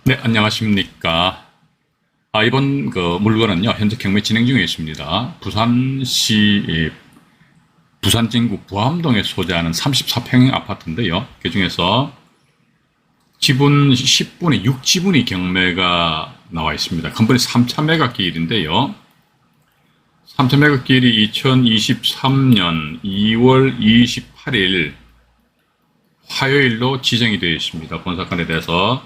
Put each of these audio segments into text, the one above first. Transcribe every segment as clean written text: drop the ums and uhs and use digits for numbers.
네, 안녕하십니까. 이번 물건은요, 현재 경매 진행 중에 있습니다. 부산시, 부산 진구 부암동에 소재하는 34평형 아파트인데요. 그 중에서 지분 10분의 6지분이 경매가 나와 있습니다. 건물이 3,000매각기일인데요. 3,000매각기일이 2023년 2월 28일 화요일로 지정이 되어 있습니다. 본 사건에 대해서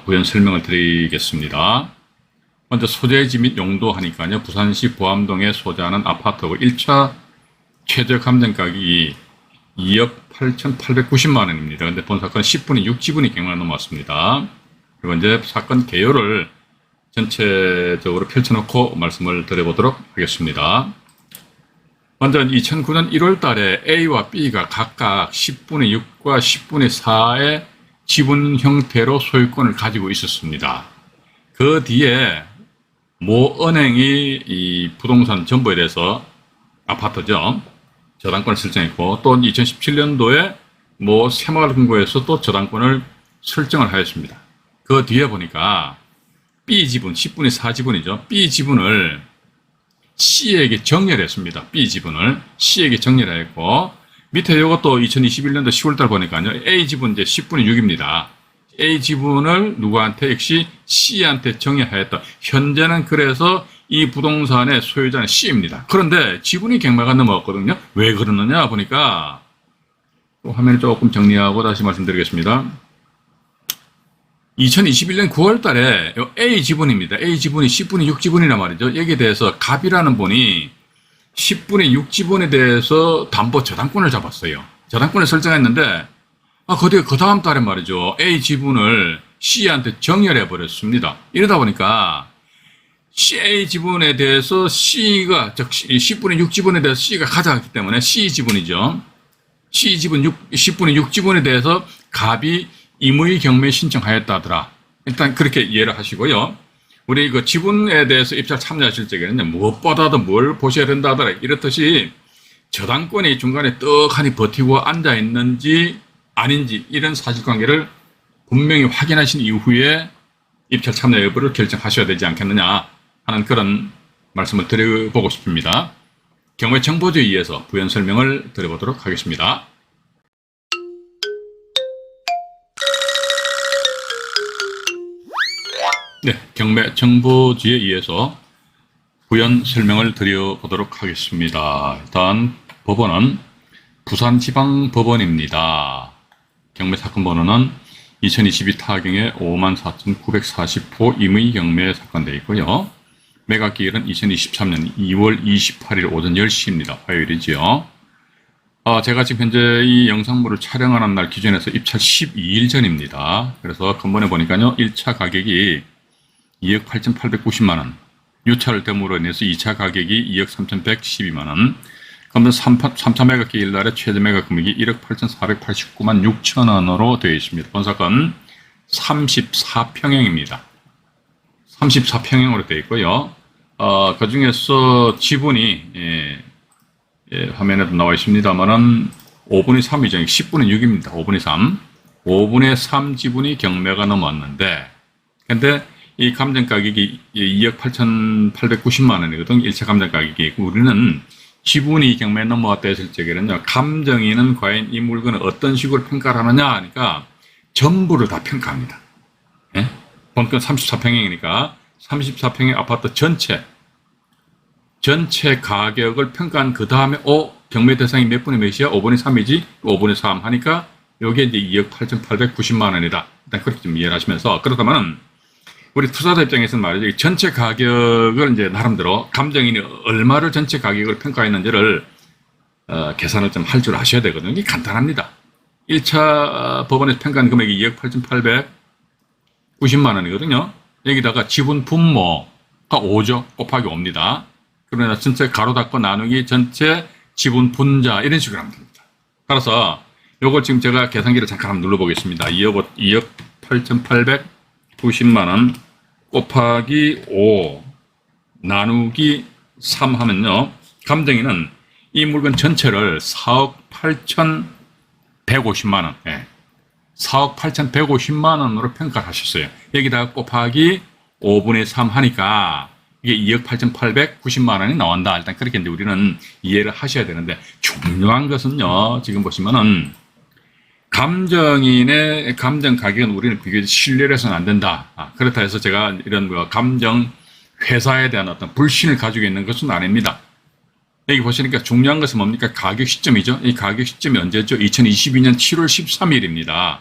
부연 설명을 드리겠습니다. 먼저 소재지 및 용도 하니까요. 부산시 부암동에 소재하는 아파트고 1차 최저 감정 가격이 2억 8,890만 원입니다. 근데 본 사건 10분의 6지분이 경매가 넘어왔습니다. 그리고 이제 사건 개요를 전체적으로 펼쳐놓고 말씀을 드려보도록 하겠습니다. 먼저 2009년 1월 달에 A와 B가 각각 10분의 6과 10분의 4의 지분 형태로 소유권을 가지고 있었습니다. 그 뒤에 모 은행이 이 부동산 전부에 대해서 아파트죠. 저당권을 설정했고 또 2017년도에 모 새마을금고에서 또 저당권을 설정을 하였습니다. 그 뒤에 보니까 B 지분, 10분의 4 지분이죠. B 지분을 C에게 정렬했습니다. B 지분을 C에게 정렬했고 밑에 이것도 2021년도 10월달 보니까요. A 지분 이제 10분의 6입니다. A 지분을 누구한테 역시 C한테 정의하였다. 현재는 그래서 이 부동산의 소유자는 C입니다. 그런데 지분이 경매가 넘어갔거든요. 왜 그러느냐 보니까 또 화면을 조금 정리하고 다시 말씀드리겠습니다. 2021년 9월 달에 A 지분입니다. A 지분이 10분의 6 지분이란 말이죠. 여기에 대해서 갑이라는 분이 10분의 6 지분에 대해서 담보 저당권을 잡았어요. 저당권을 설정했는데 그 다음 달에 말이죠. A 지분을 C한테 정렬해 버렸습니다. 이러다 보니까 A 지분에 대해서 C가, 즉 10분의 6 지분에 대해서 C가 가져갔기 때문에 C 지분이죠. C 지분 10분의 6 지분에 대해서 갑이 임의 경매 신청하였다더라. 일단 그렇게 이해를 하시고요. 우리 그 지분에 대해서 입찰 참여하실 적에는 무엇보다도 뭘 보셔야 된다더라. 이렇듯이 저당권이 중간에 떡하니 버티고 앉아 있는지 아닌지 이런 사실관계를 분명히 확인하신 이후에 입찰 참여 여부를 결정하셔야 되지 않겠느냐 하는 그런 말씀을 드려보고 싶습니다. 경매 정보주의에 의해서 부연 설명을 드려보도록 하겠습니다. 네, 경매 정보주의에 의해서 부연 설명을 드려보도록 하겠습니다. 일단 법원은 부산지방법원입니다. 경매 사건 번호는 2022 타경의 54,940호 임의 경매 사건 되어 있고요. 매각 기일은 2023년 2월 28일 오전 10시입니다. 화요일이지요. 제가 지금 현재 이 영상물을 촬영하는 날 기준에서 입찰 12일 전입니다. 그래서 근본에 보니까요. 1차 가격이 2억 8,890만 원, 유찰을 됨으로 인해서 2차 가격이 2억 3,112만 원, 그러면 3차 매각 기일 날의 최저 매각 금액이 1억 8,489만 6천 원으로 되어 있습니다. 본 사건 34평형입니다. 34평형으로 되어 있고요. 그 중에서 지분이 화면에도 나와 있습니다만은 5분의 3이죠. 10분의 6입니다. 5분의 3. 5분의 3 지분이 경매가 넘어왔는데, 근데 이 감정 가격이 2억 8,890만 원이거든. 1차 감정 가격이. 우리는 지분이 경매에 넘어왔다 했을 적에는요, 감정인은 과연 이 물건을 어떤 식으로 평가를 하느냐 하니까 전부를 다 평가합니다. 예? 본건 34평형이니까 34평형 아파트 전체 가격을 평가한 그 다음에 경매 대상이 몇 분의 몇이야? 5분의 3이지? 5분의 3 하니까 여기에 이제 2억 8,890만 원이다. 일단 그렇게 좀 이해를 하시면서, 그렇다면 우리 투자자 입장에서는 말이죠. 전체 가격을 이제 나름대로 감정인이 얼마를 전체 가격을 평가했는지를 계산을 좀 할 줄 아셔야 되거든요. 이게 간단합니다. 1차 법원에서 평가한 금액이 2억 8,890만 원이거든요. 여기다가 지분 분모가 5죠. 곱하기 5입니다. 그러나 전체 가로 닫고 나누기 전체 지분 분자 이런 식으로 하면 됩니다. 따라서 요걸 지금 제가 계산기를 잠깐 한번 눌러보겠습니다. 2억 8,890만 원 곱하기 5 나누기 3 하면요. 감정인은 이 물건 전체를 4억 8,150만 원, 4억 8,150만 원으로 평가하셨어요. 여기다가 곱하기 5분의 3 하니까 이게 2억 8,890만 원이 나온다. 일단 그렇게 이제 우리는 이해를 하셔야 되는데, 중요한 것은요, 지금 보시면은 감정인의 감정 가격은 우리는 비교적 신뢰를 해서는 안 된다. 그렇다 해서 제가 이런 감정 회사에 대한 어떤 불신을 가지고 있는 것은 아닙니다. 여기 보시니까 중요한 것은 뭡니까? 가격 시점이죠. 이 가격 시점이 언제죠? 2022년 7월 13일입니다.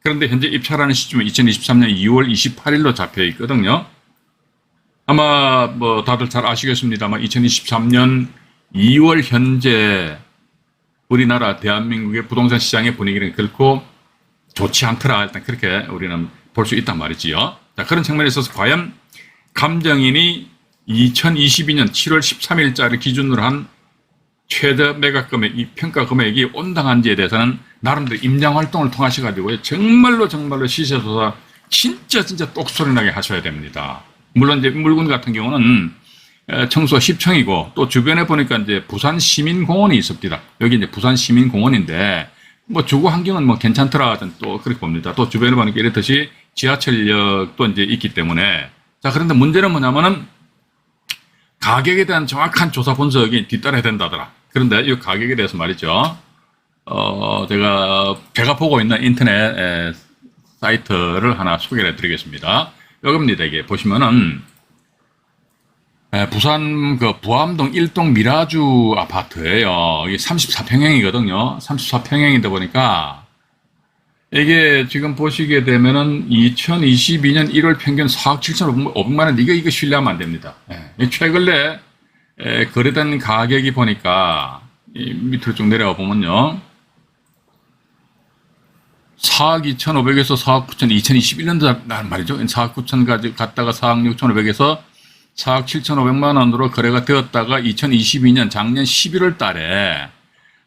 그런데 현재 입찰하는 시점은 2023년 2월 28일로 잡혀 있거든요. 아마 뭐 다들 잘 아시겠습니다만 2023년 2월 현재 우리나라 대한민국의 부동산 시장의 분위기는 결코 좋지 않더라. 일단 그렇게 우리는 볼 수 있단 말이지요. 자, 그런 측면에 있어서 과연 감정인이 2022년 7월 13일자를 기준으로 한 최저 매각 금액, 이 평가 금액이 온당한지에 대해서는 나름대로 임장 활동을 통하셔가지고 정말로 시세조사 진짜 똑소리 나게 하셔야 됩니다. 물론 이제 물건 같은 경우는 청소 10층이고 또 주변에 보니까 이제 부산 시민공원이 있습니다. 여기 이제 부산 시민공원인데 뭐 주거 환경은 뭐 괜찮더라. 또 그렇게 봅니다. 또 주변에 보니까 이렇듯이 지하철역도 이제 있기 때문에. 자, 그런데 문제는 뭐냐면은 가격에 대한 정확한 조사 분석이 뒤따라야 된다더라. 그런데 이 가격에 대해서 말이죠. 제가 보고 있는 인터넷 사이트를 하나 소개를 해드리겠습니다. 여기입니다. 이게 보시면은 부산 그 부암동 1동 미라주 아파트예요. 이게 34평형이거든요. 34평형이다 보니까 이게 지금 보시게 되면은 2022년 1월 평균 4억 7,500만 원. 이거 신뢰하면 안 됩니다. 최근에 거래된 가격이 보니까 이 밑으로 쭉 내려가 보면요. 4억 2,500에서 4억 9천, 2021년도 날 말이죠. 4억 9천까지 갔다가 4억 6,500에서 4억 7,500만 원으로 거래가 되었다가 2022년 작년 11월 달에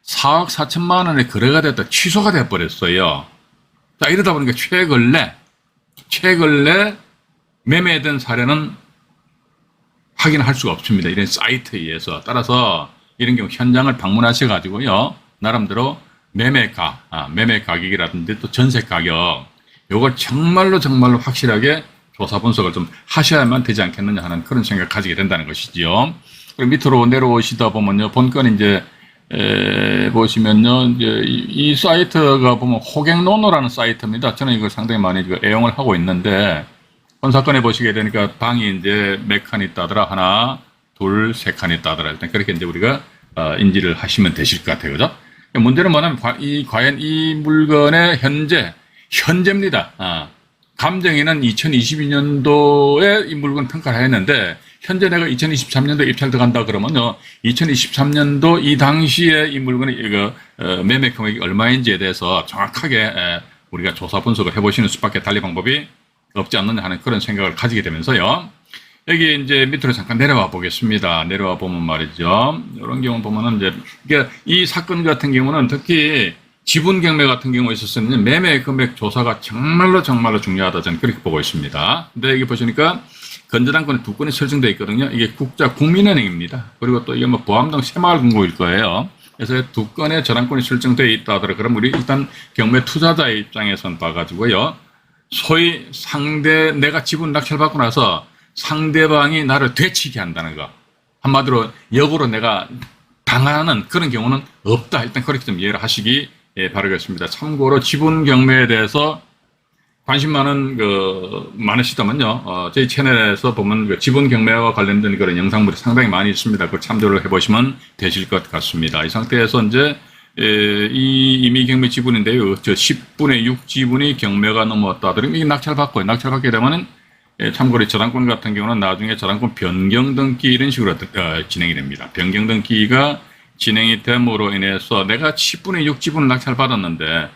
4억 4천만 원에 거래가 됐다 취소가 돼버렸어요. 자, 이러다 보니까 최근에 매매된 사례는 확인할 수가 없습니다. 이런 사이트에 의해서. 따라서 이런 경우 현장을 방문하셔가지고요. 나름대로 매매 가격이라든지 또 전세 가격, 요걸 정말로 확실하게 조사 분석을 좀 하셔야만 되지 않겠느냐 하는 그런 생각을 가지게 된다는 것이지요. 그리고 밑으로 내려오시다 보면요. 본건 이제, 보시면요. 이제 이 사이트가 보면 호갱노노라는 사이트입니다. 저는 이걸 상당히 많이 애용을 하고 있는데, 본 사건에 보시게 되니까 방이 이제 몇 칸이 있다더라. 하나, 둘, 세 칸이 있다더라. 일단 그렇게 이제 우리가, 인지를 하시면 되실 것 같아요. 그죠? 문제는 뭐냐면, 과연 이 물건의 현재입니다. 감정인은 2022년도에 이 물건 평가를 했는데, 현재 내가 2023년도에 입찰 들어간다 그러면요, 2023년도 이 당시에 이 물건의 매매 금액이 얼마인지에 대해서 정확하게 우리가 조사 분석을 해보시는 수밖에 달리 방법이 없지 않느냐 하는 그런 생각을 가지게 되면서요. 여기 이제 밑으로 잠깐 내려와 보겠습니다. 내려와 보면 말이죠. 이런 경우 보면은 이제, 그러니까 이 사건 같은 경우는 특히 지분 경매 같은 경우에 있어서는 매매 금액 조사가 정말로 중요하다 저는 그렇게 보고 있습니다. 근데 여기 보시니까 건전한권이 두 건이 설정되어 있거든요. 이게 국민은행입니다. 그리고 또 이게 뭐 보암동 새마을금고일 거예요. 그래서 두 건의 저당권이 설정되어 있다 하더라도 그럼 우리 일단 경매 투자자의 입장에선 봐가지고요. 소위 내가 지분 낙찰받고 나서 상대방이 나를 되치게 한다는 거. 한마디로 역으로 내가 당하는 그런 경우는 없다. 일단 그렇게 좀 이해를 하시기 바라겠습니다. 참고로 지분 경매에 대해서 관심 많으시다면요. 저희 채널에서 보면 지분 경매와 관련된 그런 영상물이 상당히 많이 있습니다. 그걸 참조를 해보시면 되실 것 같습니다. 이 상태에서 이제 이 임의 경매 지분인데요. 저 10분의 6 지분이 경매가 넘어왔다. 그러면 이게 낙찰받게 되면은 참고로 저당권 같은 경우는 나중에 저당권 변경 등기 이런 식으로 진행이 됩니다. 변경 등기가 진행이 됨으로 인해서 내가 10분의 6 지분을 낙찰받았는데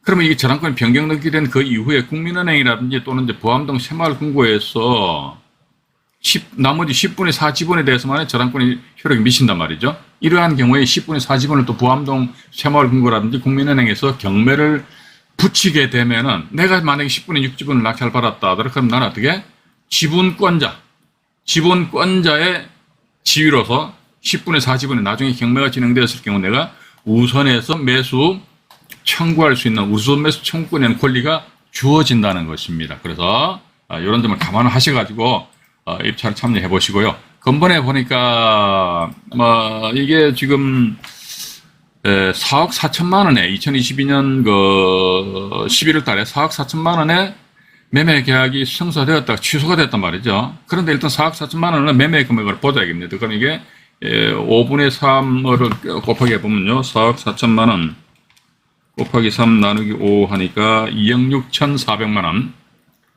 그러면 이게 저당권이 변경 등기된 그 이후에 국민은행이라든지 또는 이제 보암동 새마을금고에서 나머지 10분의 4 지분에 대해서만 저당권이 효력이 미친단 말이죠. 이러한 경우에 10분의 4 지분을 또 보암동 새마을금고라든지 국민은행에서 경매를 붙이게 되면은 내가 만약에 10분의 6 지분을 낙찰받았다 하더라도 그럼 나는 어떻게? 지분권자의 지위로서 10분에 40분에 나중에 경매가 진행되었을 경우 내가 우선해서 매수 청구할 수 있는 우선 매수 청구권의 권리가 주어진다는 것입니다. 그래서 이런 점을 감안하셔가지고 입찰 참여해 보시고요. 근본에 보니까 이게 지금 4억 4천만 원에 2022년 11월 달에 4억 4천만 원에 매매 계약이 성사되었다가 취소가 됐단 말이죠. 그런데 일단 4억 4천만 원은 매매 금액을 보자입니다. 그럼 이게 5분의 3을 곱하기 해보면요. 4억 4천만 원 곱하기 3 나누기 5 하니까 2억 6천4백만 원.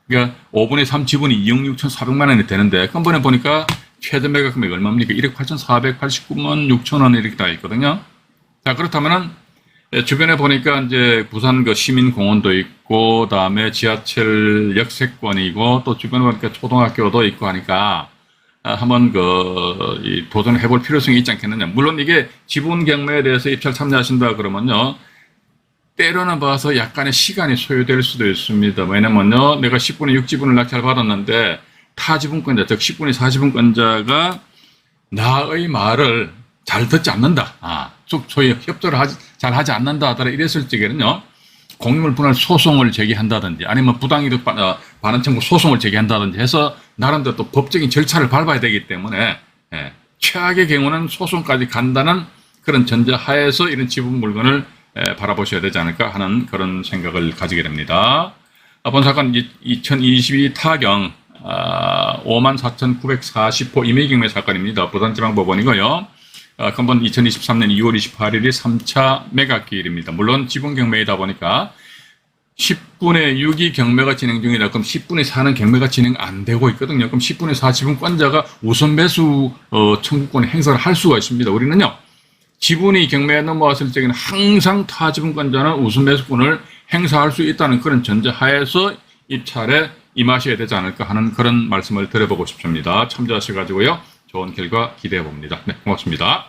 그러니까 5분의 3 지분이 2억 6천4백만 원이 되는데 근본에 보니까 최저 매각 금액이 얼마입니까? 1억 8,489만 6천 원 이렇게 다 있거든요. 자, 그렇다면은 주변에 보니까 이제 부산 시민공원도 있고, 다음에 지하철 역세권이고, 또 주변에 보니까 초등학교도 있고 하니까 한번 도전해 볼 필요성이 있지 않겠느냐. 물론 이게 지분 경매에 대해서 입찰 참여하신다 그러면요. 때로는 봐서 약간의 시간이 소요될 수도 있습니다. 왜냐면요. 내가 10분의 6지분을 낙찰 받았는데 타지분권자, 즉 10분의 40분권자가 나의 말을 잘 듣지 않는다. 소위 협조를 잘 하지 않는다 하더라 이랬을 적에는요. 공유물 분할 소송을 제기한다든지 아니면 부당이득 반환 청구 소송을 제기한다든지 해서 나름대로 또 법적인 절차를 밟아야 되기 때문에 최악의 경우는 소송까지 간다는 그런 전제하에서 이런 지분 물건을 바라보셔야 되지 않을까 하는 그런 생각을 가지게 됩니다. 본 사건 2022 타경 54,940호 임의경매 사건입니다. 부산지방법원이고요. 근본 2023년 2월 28일이 3차 매각기일입니다. 물론 지분 경매이다 보니까 10분의 6이 경매가 진행 중이라 그럼 10분의 4는 경매가 진행 안 되고 있거든요. 그럼 10분의 4 지분권자가 우선 매수 청구권 행사를 할 수가 있습니다. 우리는요. 지분이 경매에 넘어왔을 적에는 항상 타 지분권자는 우선 매수권을 행사할 수 있다는 그런 전제하에서 입찰에 임하셔야 되지 않을까 하는 그런 말씀을 드려보고 싶습니다. 참조하셔가지고요. 좋은 결과 기대해 봅니다. 네, 고맙습니다.